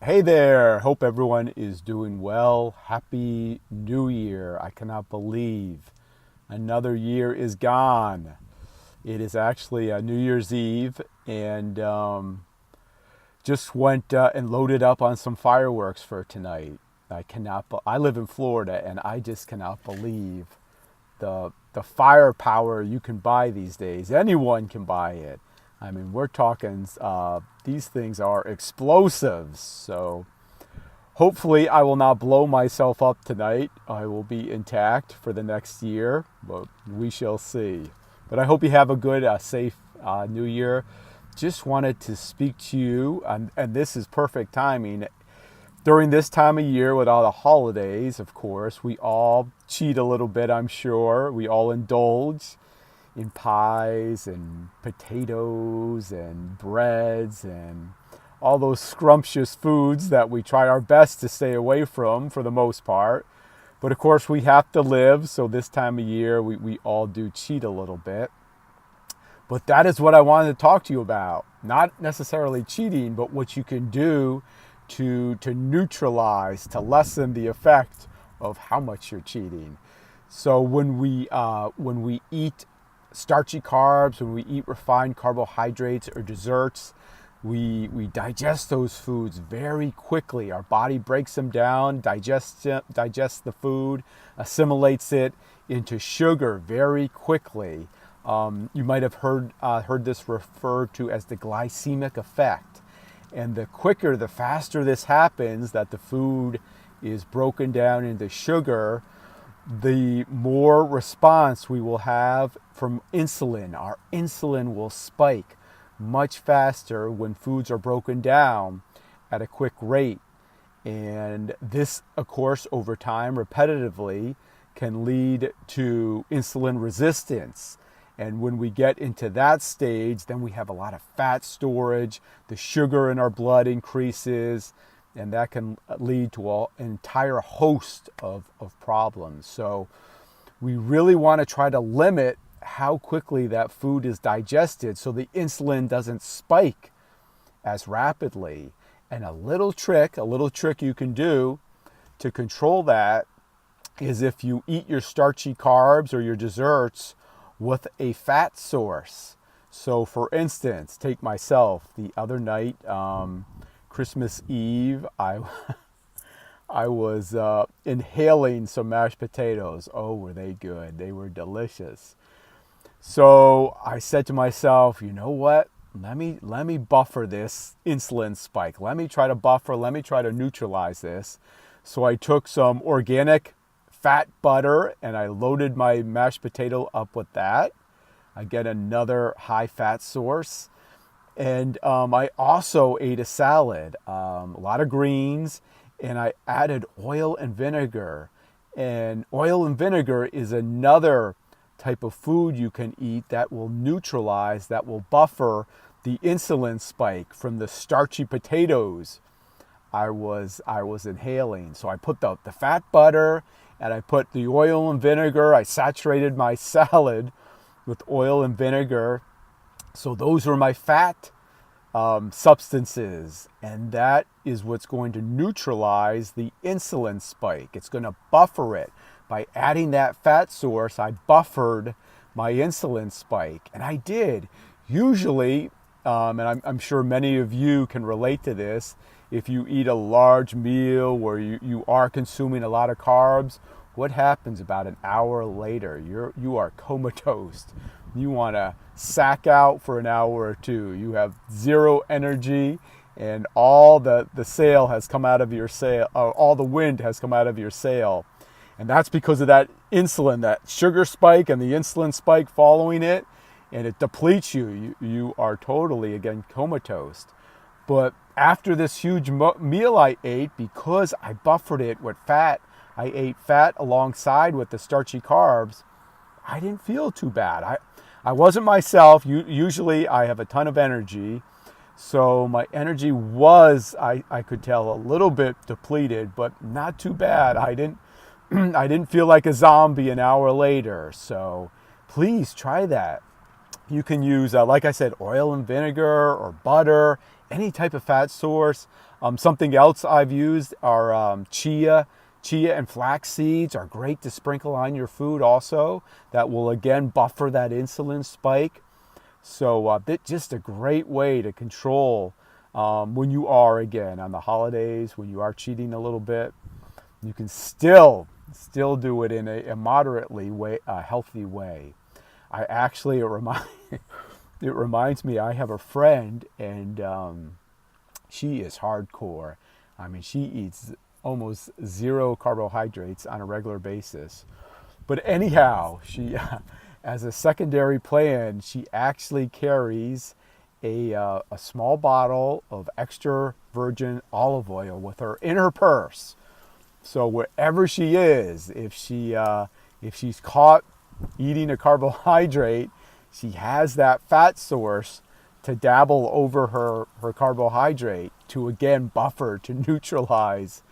Hey there, hope everyone is doing well. Happy New Year. I cannot believe another year is gone. It is actually New Year's Eve, and just went and loaded up on some fireworks for tonight. I live in Florida, and I just cannot believe the firepower you can buy these days. Anyone can buy it. I mean, we're talking, these things are explosives. So hopefully I will not blow myself up tonight. I will be intact for the next year, but we shall see. But I hope you have a good, safe New Year. Just wanted to speak to you, and this is perfect timing. During this time of year with all the holidays, of course, we all cheat a little bit, I'm sure. We all indulge in pies and potatoes and breads and all those scrumptious foods that we try our best to stay away from for the most part. But of course, we have to live, so this time of year, we all do cheat a little bit. But that is what I wanted to talk to you about. Not necessarily cheating, but what you can do to neutralize, to lessen the effect of how much you're cheating. So when we eat starchy carbs, when we eat refined carbohydrates or desserts, we digest those foods very quickly. Our body breaks them down, digests the food, assimilates it into sugar very quickly. You might have heard this referred to as the glycemic effect. And the quicker, the faster this happens, that the food is broken down into sugar, the more response we will have from insulin. Our insulin will spike much faster when foods are broken down at a quick rate. And this, of course, over time, repetitively, can lead to insulin resistance. And when we get into that stage, then we have a lot of fat storage, the sugar in our blood increases, and that can lead to an entire host of problems. So we really want to try to limit how quickly that food is digested so the insulin doesn't spike as rapidly. And a little trick you can do to control that is if you eat your starchy carbs or your desserts with a fat source. So for instance, take myself, the other night, Christmas Eve, I was inhaling some mashed potatoes. Oh, were they good? They were delicious. So I said to myself, you know what? Let me buffer this insulin spike. Let me try to neutralize this. So I took some organic fat butter and I loaded my mashed potato up with that. I get another high fat source. And I also ate a salad, a lot of greens, and I added oil and vinegar. And oil and vinegar is another type of food you can eat that will neutralize, that will buffer the insulin spike from the starchy potatoes I was inhaling. So I put the fat butter and I put the oil and vinegar. I saturated my salad with oil and vinegar. So those were my fat substances, and that is what's going to neutralize the insulin spike. It's going to buffer it. By adding that fat source, I buffered my insulin spike, and I did. Usually, and I'm sure many of you can relate to this, if you eat a large meal where you are consuming a lot of carbs, what happens about an hour later? You are comatose. You want to sack out for an hour or two. You have zero energy, and all the sail has come out of your sail, all the wind has come out of your sail. And that's because of that insulin, that sugar spike and the insulin spike following it, and it depletes you. You are totally, again, comatose. But after this huge meal I ate, because I buffered it with fat, I ate fat alongside with the starchy carbs, I didn't feel too bad. I wasn't myself. Usually I have a ton of energy. So my energy was, I could tell, a little bit depleted, but not too bad. I didn't feel like a zombie an hour later. So please try that. You can use, like I said, oil and vinegar or butter, any type of fat source. Something else I've used are chia. Chia and flax seeds are great to sprinkle on your food also. That will again buffer that insulin spike. So just a great way to control when you are, again, on the holidays, when you are cheating a little bit. You can still do it in a moderately healthy way. It reminds me, I have a friend, and she is hardcore. I mean, she eats almost zero carbohydrates on a regular basis. But anyhow, she, as a secondary plan, she actually carries a small bottle of extra virgin olive oil with her in her purse. So wherever she is, if she's caught eating a carbohydrate, she has that fat source to dabble over her carbohydrate to again buffer, to neutralize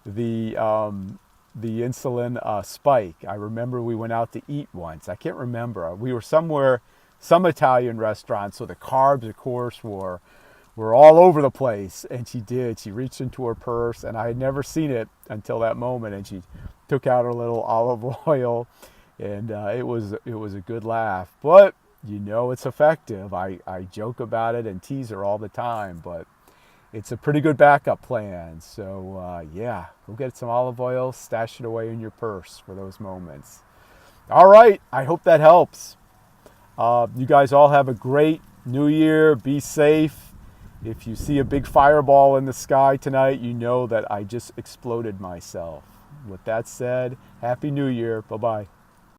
the insulin spike. I remember we went out to eat once. I can't remember. We were somewhere, some Italian restaurant, so the carbs, of course, were all over the place. And she reached into her purse, and I had never seen it until that moment. And she took out her little olive oil, and it was a good laugh. But it's effective. I joke about it and tease her all the time, but it's a pretty good backup plan. So yeah, go get some olive oil, stash it away in your purse for those moments. All right, I hope that helps. You guys all have a great New Year. Be safe. If you see a big fireball in the sky tonight, you know that I just exploded myself. With that said, Happy New Year. Bye-bye.